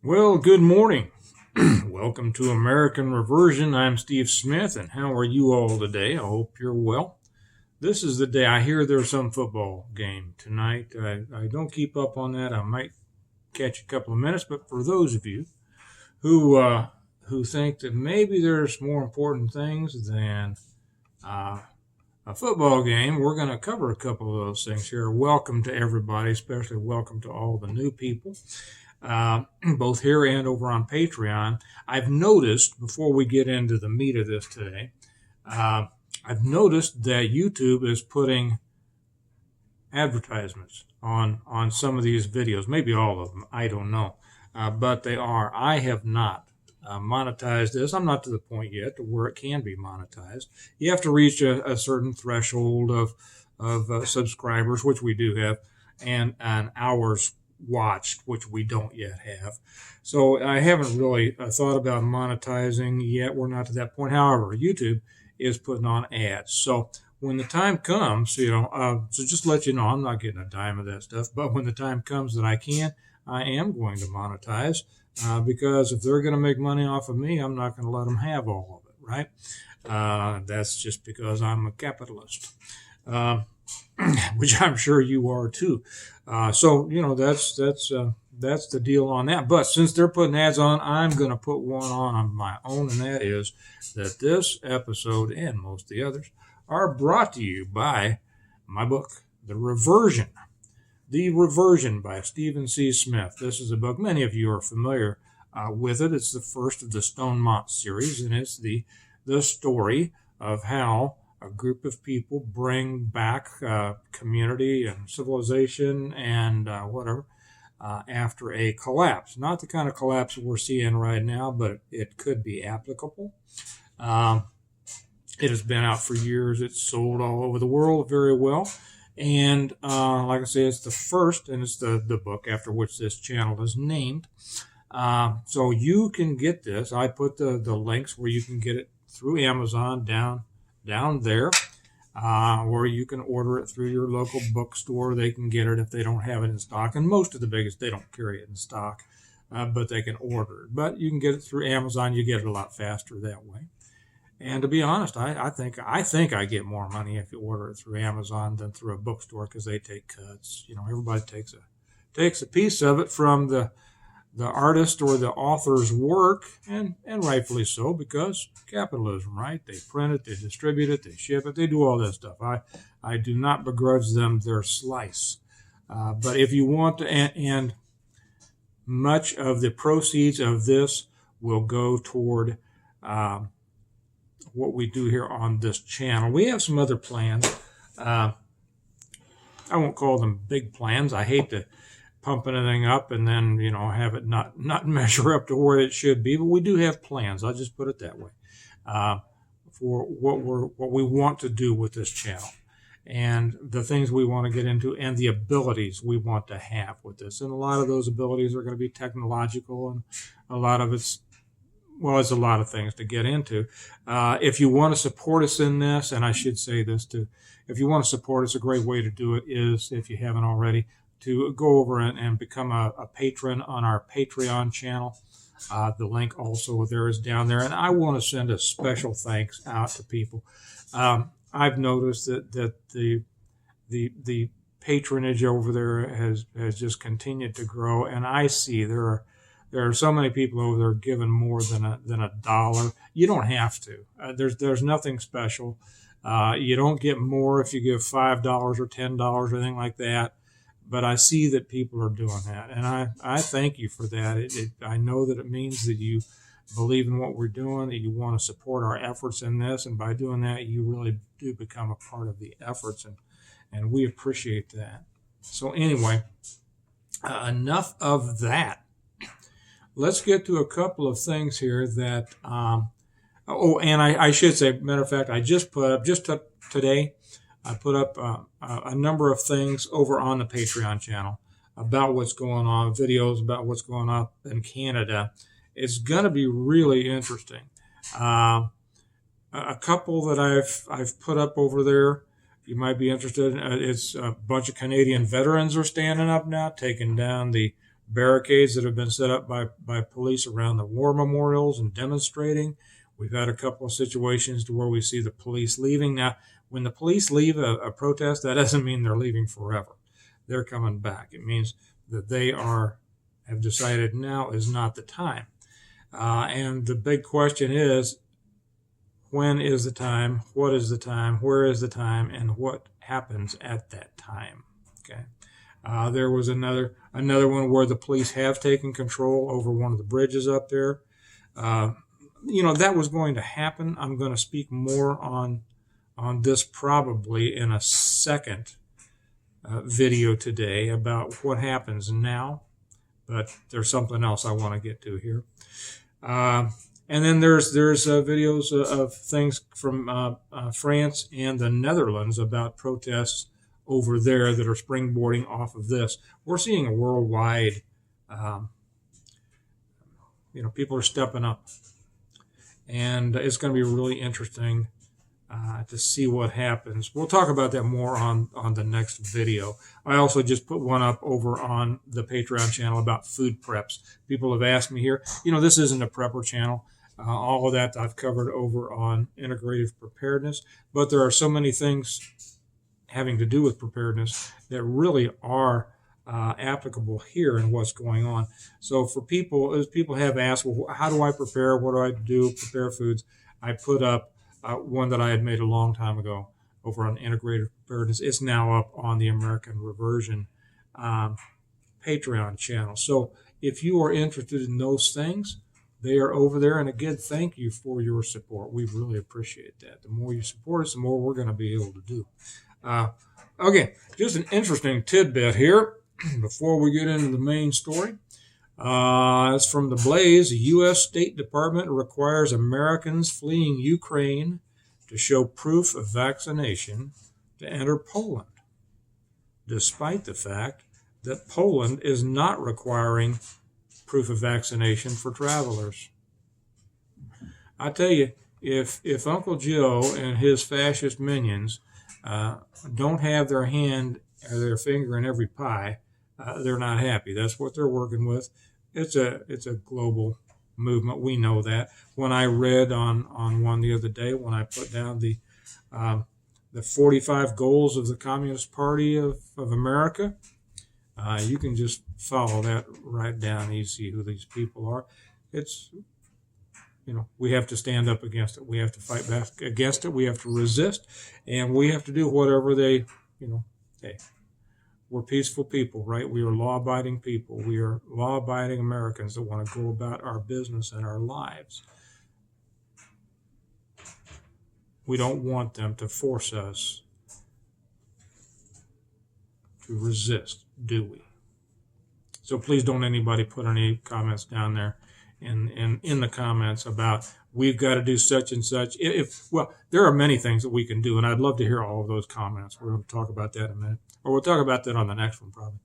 Well, good morning. Welcome to American Reversion. I'm Steve Smith, and how are you all today? I hope you're well. This is the day. I hear there's some football game tonight. I don't keep up on that. I might catch a couple of minutes, but for those of you who think that maybe there's more important things than a football game, we're going to cover a couple of those things here. Welcome to everybody, especially welcome to all the new people. Both here and over on Patreon. I've noticed, before we get into the meat of this today, I've noticed that YouTube is putting advertisements on some of these videos, maybe all of them, I don't know, but they are. I have not monetized this. I'm not to the point yet to where it can be monetized. You have to reach a certain threshold of subscribers, which we do have, and hours watched, which we don't yet have. So I haven't really thought about monetizing yet. We're not to that point. However, YouTube is putting on ads. So when the time comes, so just to let you know, I'm not getting a dime of that stuff, but when the time comes that I am going to monetize, because if they're going to make money off of me, I'm not going to let them have all of it, right? That's just because I'm a capitalist. Which I'm sure you are too. So that's the deal on that. But since they're putting ads on, I'm going to put one on my own, and that is that this episode and most of the others are brought to you by my book, The Reversion. The Reversion by Stephen C. Smith. This is a book many of you are familiar with it. It's the first of the Stonemont series, and it's the story of how a group of people bring back community and civilization and whatever after a collapse. Not the kind of collapse we're seeing right now, but it could be applicable. It has been out for years. It's sold all over the world very well. And like I say, it's the first, and it's the book after which this channel is named. So you can get this. I put the links where you can get it through Amazon down there, or you can order it through your local bookstore. They can get it if they don't have it in stock, and most of the biggest, they don't carry it in stock, but they can order it. But you can get it through Amazon. You get it a lot faster that way. And to be honest, I think I get more money if you order it through Amazon than through a bookstore, because they take cuts. Everybody takes a piece of it from the artist or the author's work, and rightfully so, because capitalism, right? They print it, they distribute it, they ship it, they do all that stuff. I do not begrudge them their slice. But if you want to, and much of the proceeds of this will go toward what we do here on this channel. We have some other plans. I won't call them big plans. I hate to pump anything up and then have it not measure up to where it should be, but we do have plans. I'll just put it that way, for what we want to do with this channel, and the things we want to get into, and the abilities we want to have with this. And a lot of those abilities are going to be technological, and a lot of it's a lot of things to get into. If you want to support us in this, and I should say this too, if you want to support us, a great way to do it is, if you haven't already, to go over and become a patron on our Patreon channel. The link also there is down there. And I want to send a special thanks out to people. I've noticed that the patronage over there has just continued to grow, and I see there are so many people over there giving more than a dollar. You don't have to. There's nothing special. You don't get more if you give $5 or $10 or anything like that. But I see that people are doing that, and I thank you for that. I know that it means that you believe in what we're doing, that you want to support our efforts in this, and by doing that, you really do become a part of the efforts, and we appreciate that. So anyway, enough of that. Let's get to a couple of things here that, and I should say, matter of fact, I just put up, today, I put up a number of things over on the Patreon channel about what's going on, videos about what's going on in Canada. It's going to be really interesting. A couple that I've put up over there, you might be interested. It's a bunch of Canadian veterans are standing up now, taking down the barricades that have been set up by police around the war memorials and demonstrating. We've had a couple of situations to where we see the police leaving. Now, when the police leave a protest, that doesn't mean they're leaving forever. They're coming back. It means that they have decided now is not the time. And the big question is, when is the time? What is the time? Where is the time? And what happens at that time? Okay. There was another one where the police have taken control over one of the bridges up there. That was going to happen. I'm going to speak more on this probably in a second video today about what happens now. But there's something else I want to get to here. And then there's videos of things from France and the Netherlands about protests over there that are springboarding off of this. We're seeing a worldwide, people are stepping up. And it's going to be really interesting to see what happens. We'll talk about that more on the next video. I also just put one up over on the Patreon channel about food preps. People have asked me here, this isn't a prepper channel. All of that I've covered over on integrative preparedness, but there are so many things having to do with preparedness that really are applicable here in what's going on. So for people, as people have asked, well, how do I prepare? What do I do? Prepare foods. I put up one that I had made a long time ago over on integrative preparedness. It's now up on the American Reversion Patreon channel. So if you are interested in those things, they are over there. And again, thank you for your support. We really appreciate that. The more you support us, the more we're going to be able to do. Okay, just an interesting tidbit here before we get into the main story. It's from The Blaze. The U.S. State Department requires Americans fleeing Ukraine to show proof of vaccination to enter Poland, despite the fact that Poland is not requiring proof of vaccination for travelers. I tell you, if Uncle Joe and his fascist minions don't have their hand or their finger in every pie, they're not happy. That's what they're working with. It's a global movement. We know that. When I read on one the other day, when I put down the 45 goals of the Communist Party of America, you can just follow that right down. You see who these people are. It's, we have to stand up against it. We have to fight back against it. We have to resist, and we have to do whatever they, hey, we're peaceful people, right? We are law-abiding people. We are law-abiding Americans that want to go about our business and our lives. We don't want them to force us to resist, do we? So please don't anybody put any comments down there in the comments about we've got to do such and such. Well, there are many things that we can do, and I'd love to hear all of those comments. We're going to talk about that in a minute, or we'll talk about that on the next one probably.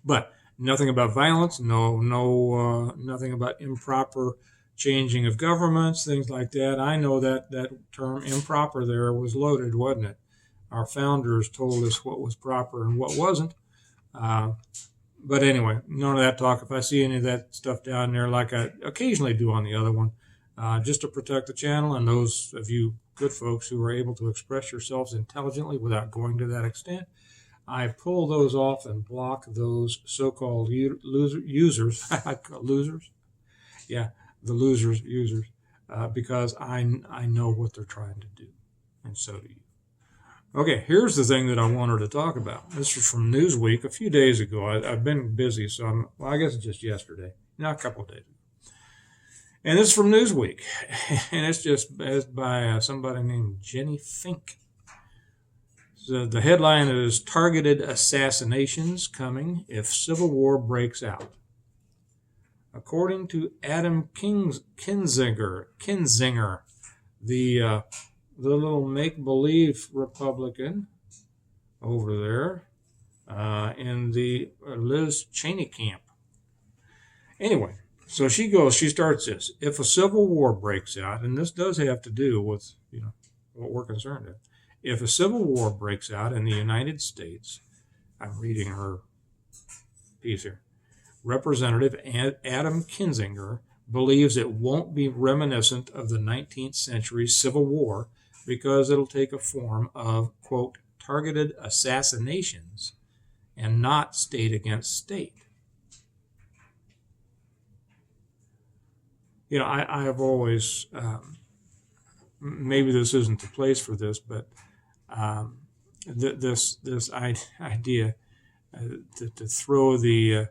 But nothing about violence, nothing about improper changing of governments, things like that. I know that term improper there was loaded, wasn't it? Our founders told us what was proper and what wasn't. But anyway, none of that talk. If I see any of that stuff down there, like I occasionally do on the other one, just to protect the channel and those of you good folks who are able to express yourselves intelligently without going to that extent, I pull those off and block those so-called users. Losers? Yeah, the users, because I know what they're trying to do, and so do you. Okay, here's the thing that I wanted to talk about. This is from Newsweek a few days ago. I've been busy, so I guess it's just yesterday. No, a couple of days ago. And it's from Newsweek. And it's by somebody named Jenny Fink. So the headline is Targeted Assassinations Coming If Civil War Breaks Out. According to Adam Kinzinger, the little make-believe Republican over there in the Liz Cheney camp. Anyway, so she starts this. If a civil war breaks out, and this does have to do with, what we're concerned with. If a civil war breaks out in the United States, I'm reading her piece here. Representative Adam Kinzinger believes it won't be reminiscent of the 19th century Civil War because it'll take a form of, quote, targeted assassinations and not state against state. You know, I have always, maybe this isn't the place for this, but this idea to throw the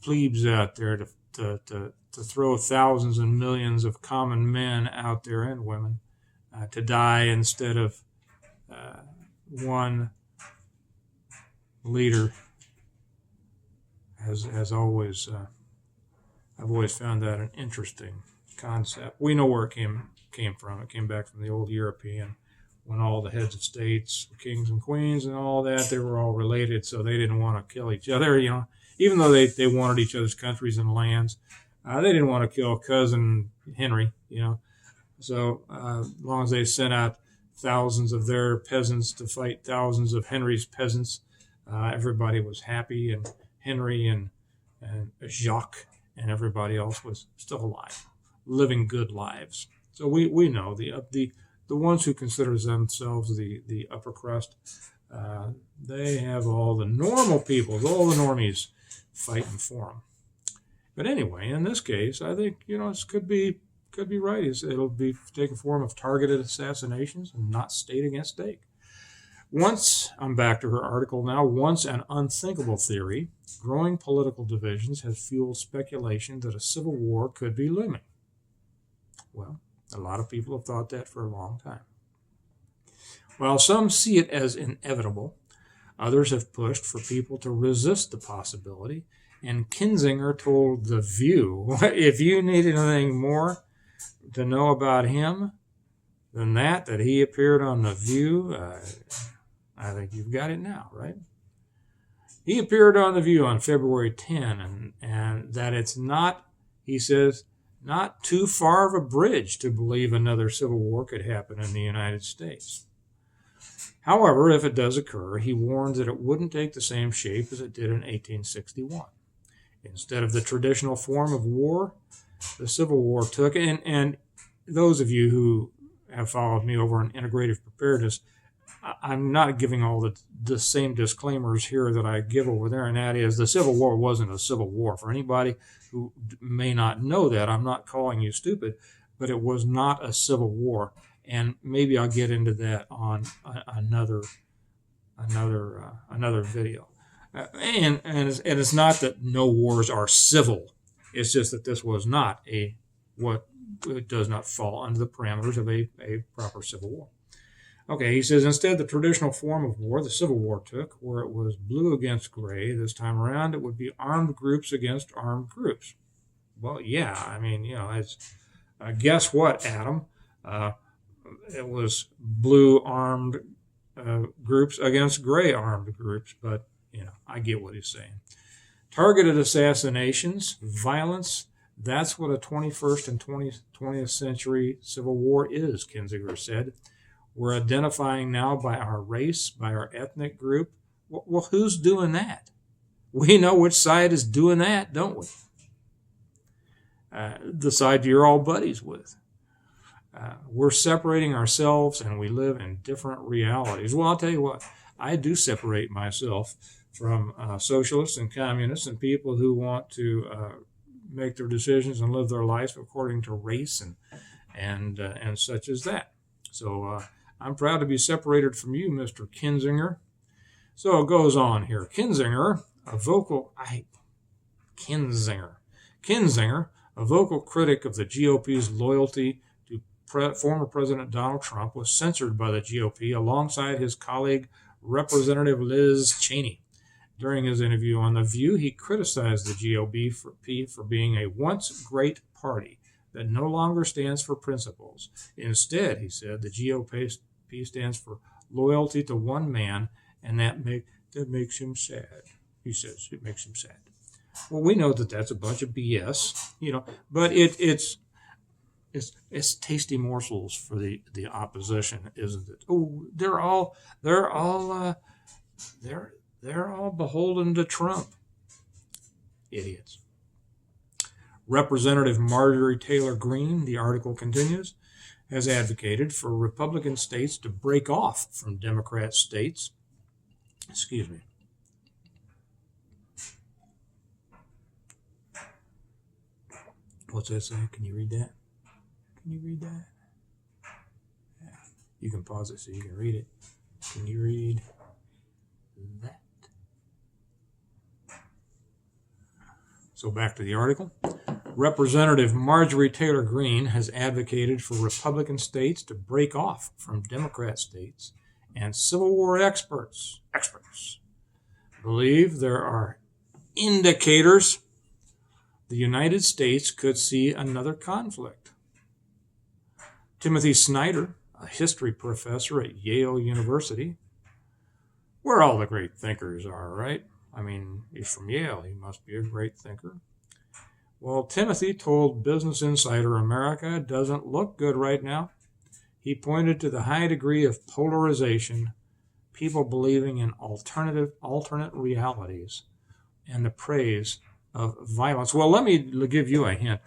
plebes out there, to throw thousands and millions of common men out there and women to die instead of one leader has always I've always found that an interesting concept. We know where it came from. It came back from the old European, when all the heads of states, kings and queens and all that, they were all related, so they didn't want to kill each other, you know. Even though they wanted each other's countries and lands, they didn't want to kill cousin Henry, you know. So as long as they sent out thousands of their peasants to fight thousands of Henry's peasants, everybody was happy, and Henry and Jacques and everybody else was still alive, living good lives. So we know the ones who consider themselves the upper crust, they have all the normal people, all the normies fighting for them. But anyway, in this case, I think, you know, it could be right. It'll be take a form of targeted assassinations and not state against state. Once, I'm back to her article now, once an unthinkable theory, growing political divisions have fueled speculation that a civil war could be looming. Well, a lot of people have thought that for a long time. While some see it as inevitable, others have pushed for people to resist the possibility, and Kinzinger told The View, if you need anything more to know about him than that he appeared on The View, I think you've got it now, right? He appeared on The View on February 10, and that it's not, he says, not too far of a bridge to believe another civil war could happen in the United States. However, if it does occur, he warns that it wouldn't take the same shape as it did in 1861. Instead of the traditional form of war, the Civil War took, and those of you who have followed me over on integrative preparedness, I'm not giving all the same disclaimers here that I give over there, and that is the Civil War wasn't a civil war. For anybody who may not know that, I'm not calling you stupid, but it was not a civil war, and maybe I'll get into that on another video. And it's not that no wars are civil. It's just that this was not what does not fall under the parameters of a proper civil war. Okay, he says, instead, the traditional form of war the Civil War took, where it was blue against gray, this time around, it would be armed groups against armed groups. Well, yeah, I mean, you know, it's, guess what, Adam? It was blue armed groups against gray armed groups, but, you know, I get what he's saying. Targeted assassinations, violence, that's what a 21st and 20th century civil war is, Kinzinger said. We're identifying now by our race, by our ethnic group. Well, who's doing that? We know which side is doing that, don't we? The side you're all buddies with. We're separating ourselves, and we live in different realities. Well, I'll tell you what, I do separate myself from socialists and communists and people who want to make their decisions and live their lives according to race and such as that. So I'm proud to be separated from you, Mr. Kinzinger. So it goes on here. Kinzinger, a vocal critic of the GOP's loyalty to former President Donald Trump, was censored by the GOP alongside his colleague, Representative Liz Cheney. During his interview on The View, he criticized the GOP for being a once great party that no longer stands for principles. Instead, he said, the GOP stands for loyalty to one man, and that makes him sad. He says it makes him sad. Well, we know that that's a bunch of BS, you know, but it's tasty morsels for the opposition, isn't it? Oh, they're all beholden to Trump. Idiots. Representative Marjorie Taylor Greene, the article continues, has advocated for Republican states to break off from Democrat states. Excuse me. What's that say? Can you read that? Can you read that? Yeah. You can pause it so you can read it. Can you read that? So back to the article. Representative Marjorie Taylor Greene has advocated for Republican states to break off from Democrat states, and Civil War experts believe there are indicators the United States could see another conflict. Timothy Snyder, a history professor at Yale University, where all the great thinkers are, right? I mean, he's from Yale. He must be a great thinker. Well, Timothy told Business Insider America it doesn't look good right now. He pointed to the high degree of polarization, people believing in alternate realities, and the praise of violence. Well, let me give you a hint.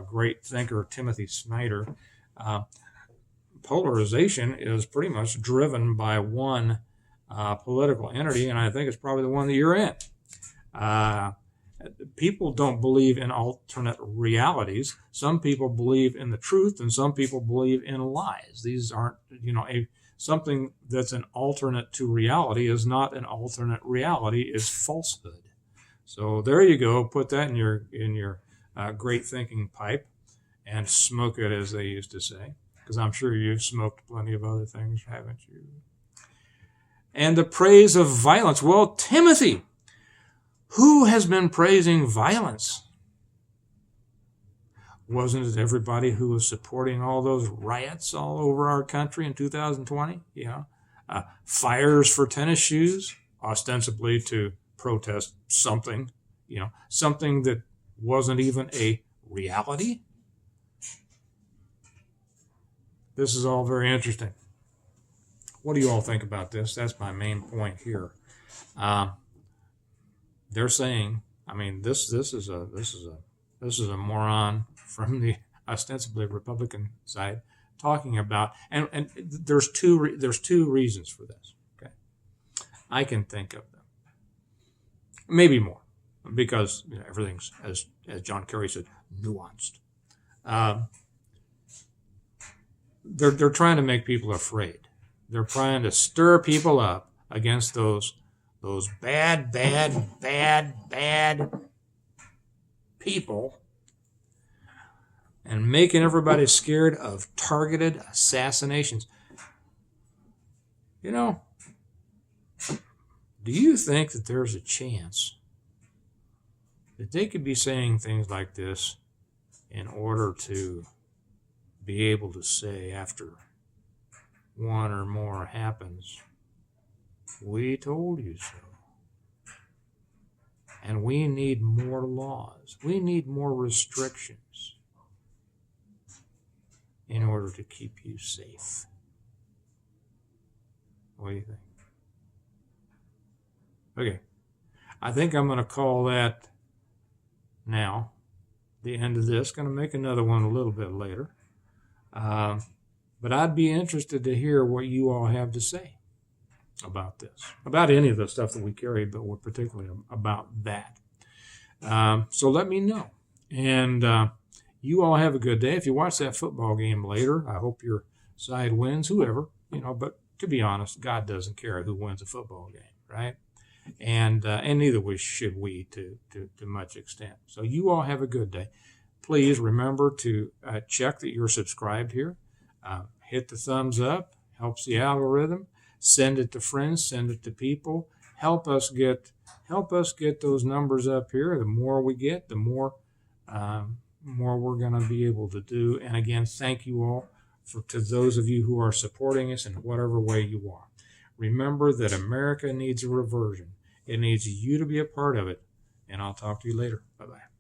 Great thinker Timothy Snyder. Polarization is pretty much driven by one political entity, and I think it's probably the one that you're in. People don't believe in alternate realities. Some people believe in the truth, and some people believe in lies. These aren't, something that's an alternate to reality is not an alternate reality, is falsehood. So there you go. Put that in your great thinking pipe and smoke it, as they used to say, because I'm sure you've smoked plenty of other things, haven't you? And the praise of violence. Well, Timothy, who has been praising violence? Wasn't it everybody who was supporting all those riots all over our country in 2020? Fires for tennis shoes, ostensibly to protest something, something that wasn't even a reality. This is all very interesting. What do you all think about this? That's my main point here. They're saying, this is a moron from the ostensibly Republican side talking about, and there's two reasons for this. Okay, I can think of them, maybe more, because everything's, as John Kerry said, nuanced. They're trying to make people afraid. They're trying to stir people up against those bad people, and making everybody scared of targeted assassinations. Do you think that there's a chance that they could be saying things like this in order to be able to say after one or more happens, we told you so? And we need more laws. We need more restrictions in order to keep you safe. What do you think? Okay. I think I'm going to call that now the end of this. Going to make another one a little bit later. But I'd be interested to hear what you all have to say about this, about any of the stuff that we carry, but we're particularly about that. So let me know. And you all have a good day. If you watch that football game later, I hope your side wins, whoever, but to be honest, God doesn't care who wins a football game, right? And neither should we to much extent. So you all have a good day. Please remember to check that you're subscribed here. Hit the thumbs up, helps the algorithm. Send it to friends, send it to people. Help us get those numbers up here. The more we get, the more we're going to be able to do. And again, thank you all to those of you who are supporting us in whatever way you are. Remember that America needs a reversion. It needs you to be a part of it. And I'll talk to you later. Bye-bye.